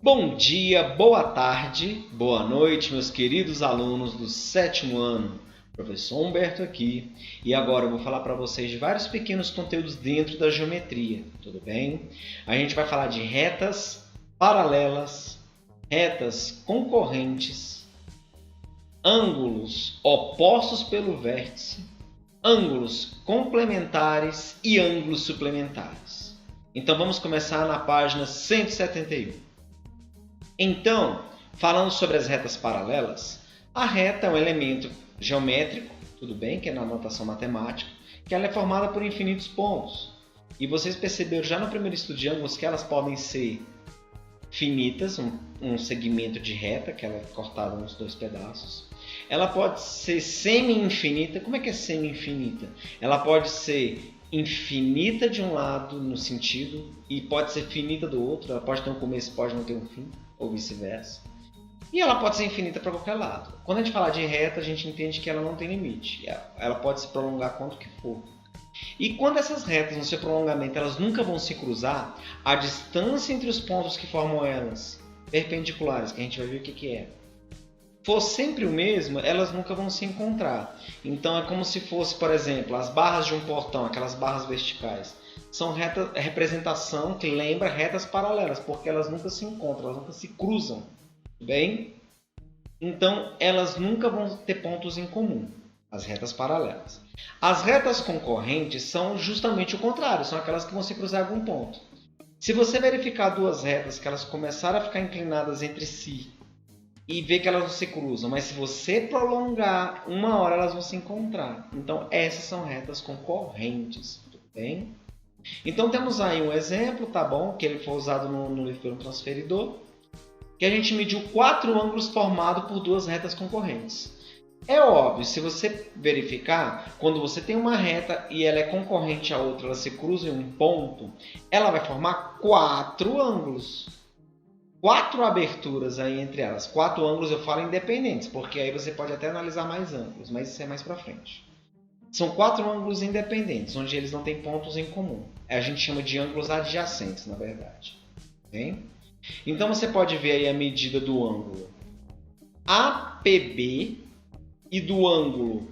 Bom dia, boa tarde, boa noite, meus queridos alunos do sétimo ano. Professor Humberto aqui, e agora eu vou falar para vocês de vários pequenos conteúdos dentro da geometria, tudo bem? A gente vai falar de retas paralelas, retas concorrentes, ângulos opostos pelo vértice, ângulos complementares e ângulos suplementares. Então vamos começar na página 171. Então, falando sobre as retas paralelas, a reta é um elemento geométrico, tudo bem, que é na notação matemática, que ela é formada por infinitos pontos. E vocês perceberam já no primeiro estudo de ângulos que elas podem ser finitas, um segmento de reta, que ela é cortada nos dois pedaços. Ela pode ser semi-infinita. Como é que é semi-infinita? Ela pode ser infinita de um lado no sentido e pode ser finita do outro. Ela pode ter um começo, pode não ter um fim, ou vice-versa. E ela pode ser infinita para qualquer lado. Quando a gente fala de reta, a gente entende que ela não tem limite. Ela pode se prolongar quanto que for. E quando essas retas no seu prolongamento elas nunca vão se cruzar, a distância entre os pontos que formam elas, perpendiculares, que a gente vai ver o que é, for sempre o mesmo, elas nunca vão se encontrar. Então é como se fosse, por exemplo, as barras de um portão, aquelas barras verticais. São representação que lembra retas paralelas, porque elas nunca se encontram, elas nunca se cruzam. Bem? Então elas nunca vão ter pontos em comum, as retas paralelas. As retas concorrentes são justamente o contrário, são aquelas que vão se cruzar em algum ponto. Se você verificar duas retas que elas começaram a ficar inclinadas entre si e ver que elas não se cruzam, mas se você prolongar, uma hora elas vão se encontrar. Então essas são retas concorrentes, tudo bem? Então temos aí um exemplo, tá bom? Que ele foi usado no livro pelo transferidor, que a gente mediu 4 ângulos formados por duas retas concorrentes. É óbvio, se você verificar, quando você tem uma reta e ela é concorrente à outra, ela se cruza em um ponto, ela vai formar 4 ângulos. 4 aberturas aí entre elas. 4 ângulos eu falo independentes, porque aí você pode até analisar mais ângulos, mas isso é mais para frente. São 4 ângulos independentes, onde eles não têm pontos em comum. A gente chama de ângulos adjacentes, na verdade. Bem? Então você pode ver aí a medida do ângulo APB e do ângulo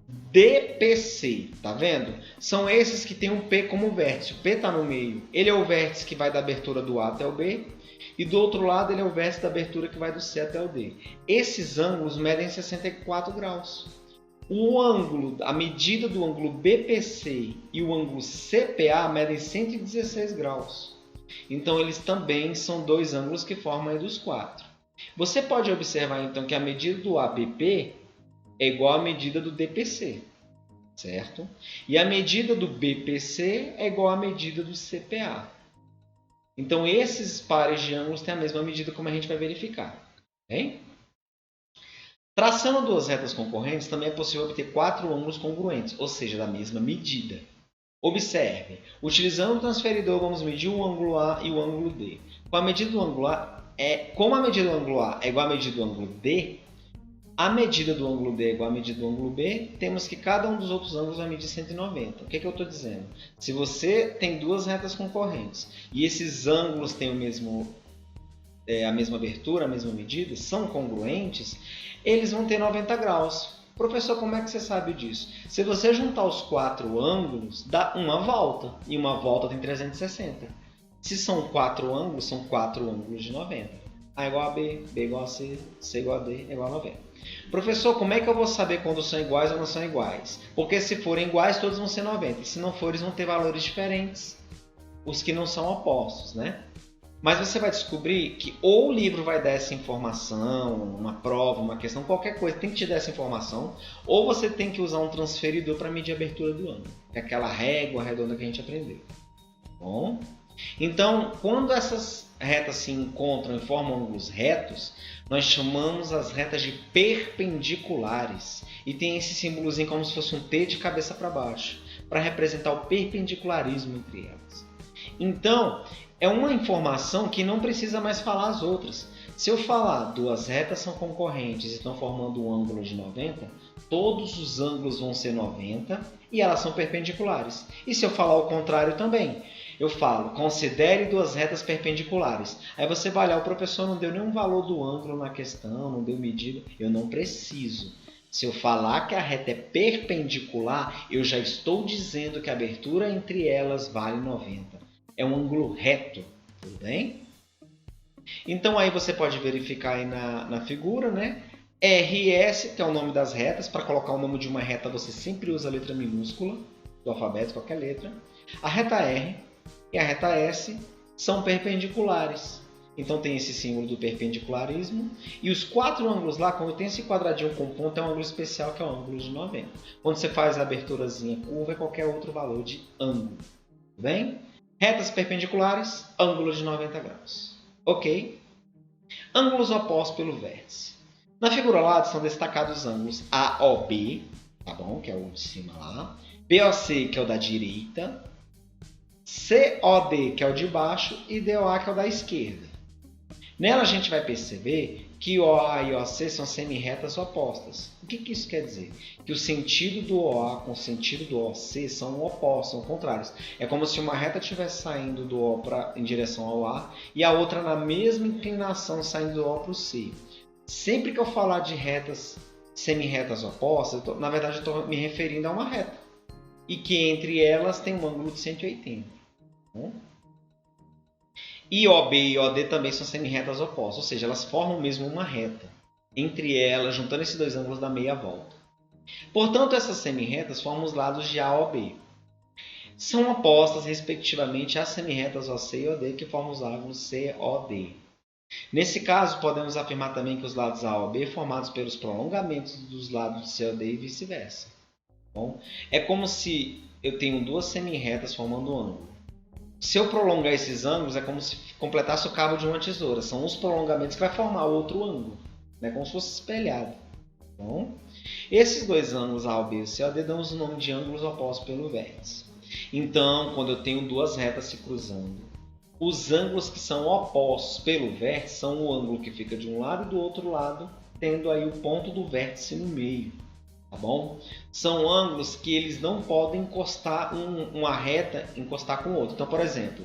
DPC, tá vendo? São esses que tem um P como vértice. O P está no meio. Ele é o vértice que vai da abertura do A até o B. E do outro lado ele é o vértice da abertura que vai do C até o D. Esses ângulos medem 64 graus. O ângulo, a medida do ângulo BPC e o ângulo CPA medem 116 graus. Então eles também são dois ângulos que formam aí dos 4. Você pode observar então que a medida do ABP é igual à medida do DPC, certo? E a medida do BPC é igual à medida do CPA. Então esses pares de ângulos têm a mesma medida, como a gente vai verificar. Bem? Traçando duas retas concorrentes, também é possível obter 4 ângulos congruentes, ou seja, da mesma medida. Observe, utilizando o transferidor, vamos medir o ângulo A e o ângulo D. Como a medida do ângulo A é igual à medida do ângulo D, a medida do ângulo D é igual à medida do ângulo B, temos que cada um dos outros ângulos vai medir 190. O que eu estou dizendo? Se você tem duas retas concorrentes e esses ângulos têm a mesma abertura, a mesma medida, são congruentes, eles vão ter 90 graus. Professor, como é que você sabe disso? Se você juntar os 4 ângulos, dá uma volta. E uma volta tem 360. Se são 4 ângulos, são 4 ângulos de 90. A igual a B, B igual a C, C igual a D, igual a 90. Professor, como é que eu vou saber quando são iguais ou não são iguais? Porque se forem iguais, todos vão ser 90. E se não forem, vão ter valores diferentes. Os que não são opostos, né? Mas você vai descobrir que ou o livro vai dar essa informação, uma prova, uma questão, qualquer coisa tem que te dar essa informação, ou você tem que usar um transferidor para medir a abertura do ângulo, que é aquela régua redonda que a gente aprendeu. Bom? Então, quando essas retas se encontram e formam ângulos retos, nós chamamos as retas de perpendiculares. E tem esse símbolozinho como se fosse um T de cabeça para baixo, para representar o perpendicularismo entre elas. Então, é uma informação que não precisa mais falar as outras. Se eu falar duas retas são concorrentes e estão formando um ângulo de 90, todos os ângulos vão ser 90 e elas são perpendiculares. E se eu falar o contrário também, Eu falo, considere duas retas perpendiculares. Aí você vai olhar, o professor não deu nenhum valor do ângulo na questão, não deu medida. Eu não preciso. Se eu falar que a reta é perpendicular, eu já estou dizendo que a abertura entre elas vale 90. É um ângulo reto, tudo bem? Então aí você pode verificar aí na figura, né? RS, que é o nome das retas. Para colocar o nome de uma reta, você sempre usa a letra minúscula do alfabeto, qualquer letra. A reta R e a reta S são perpendiculares. Então tem esse símbolo do perpendicularismo. E os quatro ângulos lá, quando tem esse quadradinho com ponto, é um ângulo especial, que é o ângulo de 90. Quando você faz a aberturazinha curva, é qualquer outro valor de ângulo. Tudo bem? Retas perpendiculares, ângulo de 90 graus. Ok? Ângulos opostos pelo vértice. Na figura lá são destacados os ângulos AOB, tá bom? Que é o de cima lá. BOC, que é o da direita. COD, que é o de baixo. E DOA, que é o da esquerda. Nela a gente vai perceber que OA e OC são semi-retas opostas. O que isso quer dizer? Que o sentido do OA com o sentido do OC são opostos, são contrários. É como se uma reta estivesse saindo do O em direção ao A e a outra na mesma inclinação saindo do O para o C. Sempre que eu falar de retas semi-retas opostas, na verdade eu estou me referindo a uma reta. E que entre elas tem um ângulo de 180. Bom? E OB e OD também são semi-retas opostas, ou seja, elas formam mesmo uma reta. Entre elas, juntando esses dois ângulos, dá meia volta. Portanto, essas semi-retas formam os lados de AOB. São opostas, respectivamente, às semi-retas OC e OD, que formam os ângulos COD. Nesse caso, podemos afirmar também que os lados AOB formados pelos prolongamentos dos lados de COD e vice-versa. Bom, é como se eu tenho duas semi-retas formando um ângulo. Se eu prolongar esses ângulos, é como se completasse o cabo de uma tesoura. São os prolongamentos que vai formar outro ângulo, né? Como se fosse espelhado. Bom, esses dois ângulos AOB e COD dão o nome de ângulos opostos pelo vértice. Então, quando eu tenho duas retas se cruzando, os ângulos que são opostos pelo vértice são o ângulo que fica de um lado e do outro lado, tendo aí o ponto do vértice no meio. Tá bom? São ângulos que eles não podem encostar uma reta encostar com o outro. Então, por exemplo,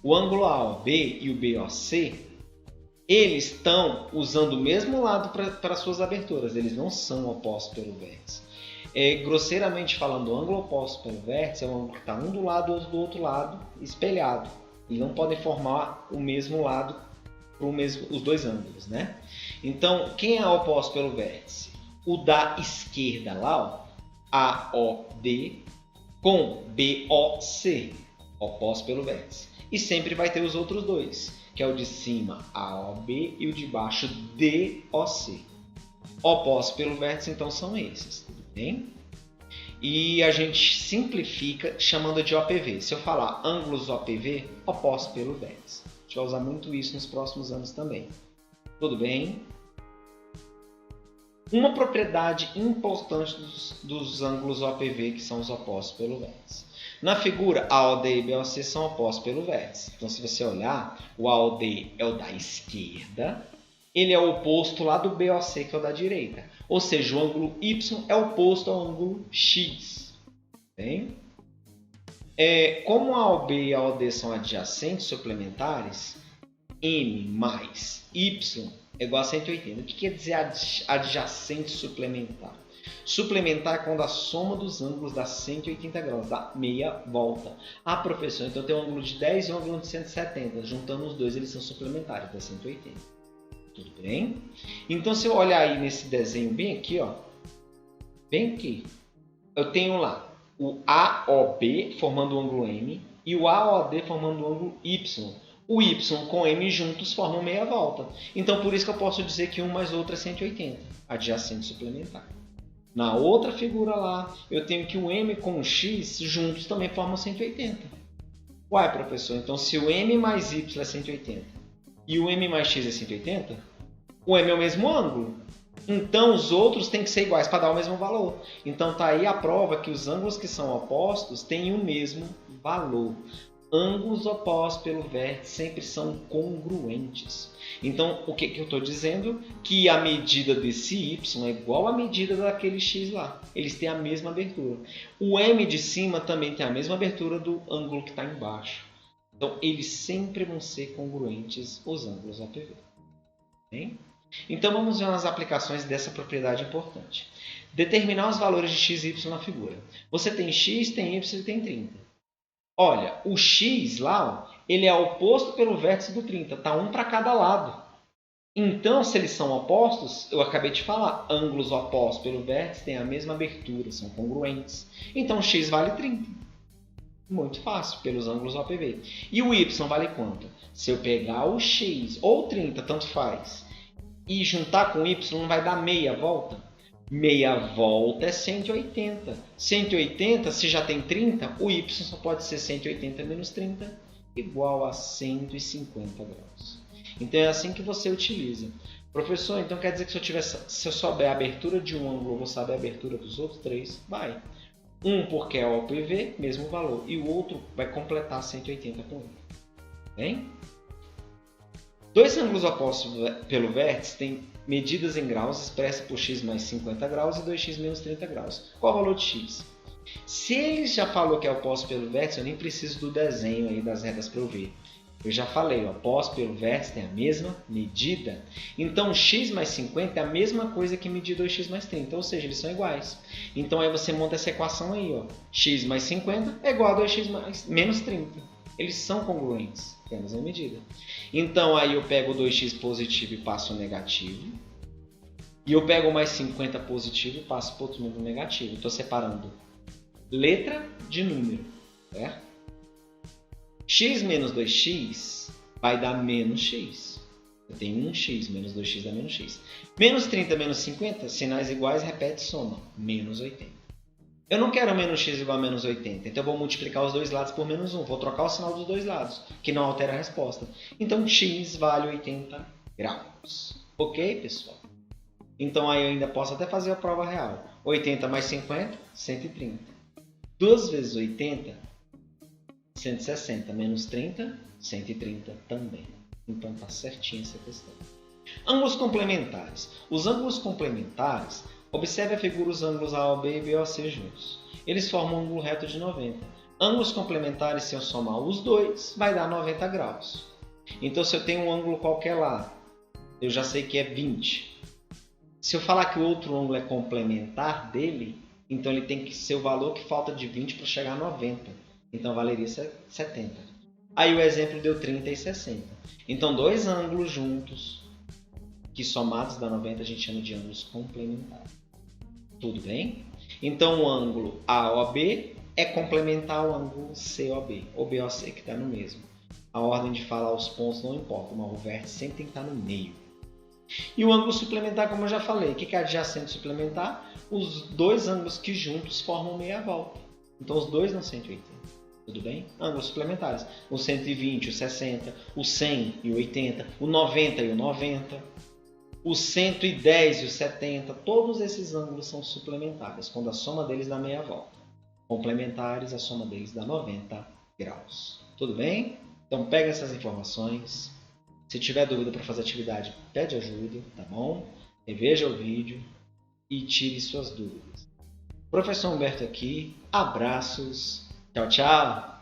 o ângulo AOB e o BOC, eles estão usando o mesmo lado para suas aberturas. Eles não são opostos pelo vértice. Grosseiramente falando, o ângulo oposto pelo vértice é o ângulo que está um do lado e outro do outro lado, espelhado. E não podem formar o mesmo lado para os dois ângulos, né? Então, quem é oposto pelo vértice? O da esquerda lá, ó, AOD, com BOC, oposto pelo vértice. E sempre vai ter os outros dois, que é o de cima, AOB, e o de baixo, DOC. Opostos pelo vértice, então, são esses, tudo bem? E a gente simplifica chamando de OPV. Se eu falar ângulos OPV, opostos pelo vértice. A gente vai usar muito isso nos próximos anos também. Tudo bem? Uma propriedade importante dos ângulos OPV, que são os opostos pelo vértice. Na figura, AOD e BOC são opostos pelo vértice. Então, se você olhar, o AOD é o da esquerda, ele é o oposto lá do BOC, que é o da direita. Ou seja, o ângulo Y é oposto ao ângulo X. Bem? Como AOB e AOD são adjacentes suplementares, M mais Y é igual a 180. O que quer dizer adjacente suplementar? Suplementar é quando a soma dos ângulos dá 180 graus, dá meia volta. Ah, professor, então tem um ângulo de 10 e um ângulo de 170. Juntando os dois, eles são suplementares, dá 180. Tudo bem? Então, se eu olhar aí nesse desenho bem aqui, ó, bem aqui, eu tenho lá o AOB formando o ângulo M e o AOD formando o ângulo Y. O Y com M juntos formam meia volta. Então, por isso que eu posso dizer que um mais outro é 180, adjacente suplementar. Na outra figura lá, eu tenho que o M com o X juntos também formam 180. Uai, professor, então se o M mais Y é 180 e o M mais X é 180, o M é o mesmo ângulo. Então, os outros têm que ser iguais para dar o mesmo valor. Então, está aí a prova que os ângulos que são opostos têm o mesmo valor. ângulos opostos pelo vértice sempre são congruentes. Então, o que eu estou dizendo? Que a medida desse y é igual à medida daquele x lá. Eles têm a mesma abertura. O m de cima também tem a mesma abertura do ângulo que está embaixo. Então, eles sempre vão ser congruentes, os ângulos OPV. Bem? Então, vamos ver umas aplicações dessa propriedade importante. Determinar os valores de x e y na figura. Você tem x, tem y e tem 30. Olha, o x lá, ele é oposto pelo vértice do 30. Está um para cada lado. Então, se eles são opostos, eu acabei de falar, ângulos opostos pelo vértice têm a mesma abertura, são congruentes. Então, x vale 30. Muito fácil, pelos ângulos OPV. E o y vale quanto? Se eu pegar o x ou 30, tanto faz, e juntar com o y, vai dar meia volta. Meia volta é 180. 180, se já tem 30, o y só pode ser 180 menos 30, igual a 150 graus. Então, é assim que você utiliza. Professor, então quer dizer que se eu souber a abertura de um ângulo, eu vou saber a abertura dos outros três? Vai. Um porque é OPV, mesmo valor. E o outro vai completar 180 com ele. Bem? Dois ângulos opostos pelo vértice têm medidas em graus expressas por x mais 50 graus e 2x menos 30 graus. Qual o valor de x? Se ele já falou que é oposto pelo vértice, eu nem preciso do desenho aí das retas para eu ver. Eu já falei, oposto pelo vértice tem a mesma medida. Então, x mais 50 é a mesma coisa que medir 2x mais 30, ou seja, eles são iguais. Então, aí você monta essa equação aí, ó. X mais 50 é igual a 2x menos 30. Eles são congruentes, temos a medida. Então, aí eu pego o 2x positivo e passo o negativo. E eu pego o mais 50 positivo e passo para o outro número negativo. Estou separando letra de número, certo? X menos 2x vai dar menos x. Eu tenho 1x, menos 2x dá menos x. Menos 30 menos 50, sinais iguais, repete, soma. Menos 80. Eu não quero menos x igual a menos 80, então eu vou multiplicar os dois lados por menos 1. Vou trocar o sinal dos dois lados, que não altera a resposta. Então, x vale 80 graus. Ok, pessoal? Então, aí eu ainda posso até fazer a prova real. 80 mais 50, 130. 2 vezes 80, 160. Menos 30, 130 também. Então, está certinha essa questão. Ângulos complementares. Os ângulos complementares, observe a figura os ângulos AOB e BOC juntos. Eles formam um ângulo reto de 90. Ângulos complementares, se eu somar os dois, vai dar 90 graus. Então, se eu tenho um ângulo qualquer lá, eu já sei que é 20. Se eu falar que o outro ângulo é complementar dele, então ele tem que ser o valor que falta de 20 para chegar a 90. Então, valeria 70. Aí o exemplo deu 30 e 60. Então, dois ângulos juntos, que somados dá 90, a gente chama de ângulos complementares. Tudo bem? Então, o ângulo AOB é complementar ao ângulo COB, ou BOC, que está no mesmo. A ordem de falar os pontos não importa, mas o vértice sempre tem que estar no meio. E o ângulo suplementar, como eu já falei, o que é adjacente suplementar? Os dois ângulos que juntos formam meia volta. Então, os dois dão 180. Tudo bem? Ângulos suplementares. O 120, o 60, o 100 e o 80, o 90 e o 90, o 110 e o 70. Todos esses ângulos são suplementares, quando a soma deles dá meia volta. Complementares, a soma deles dá 90 graus. Tudo bem? Então, pega essas informações. Se tiver dúvida para fazer atividade, pede ajuda, tá bom? Reveja o vídeo e tire suas dúvidas. Professor Humberto aqui. Abraços. Tchau, tchau.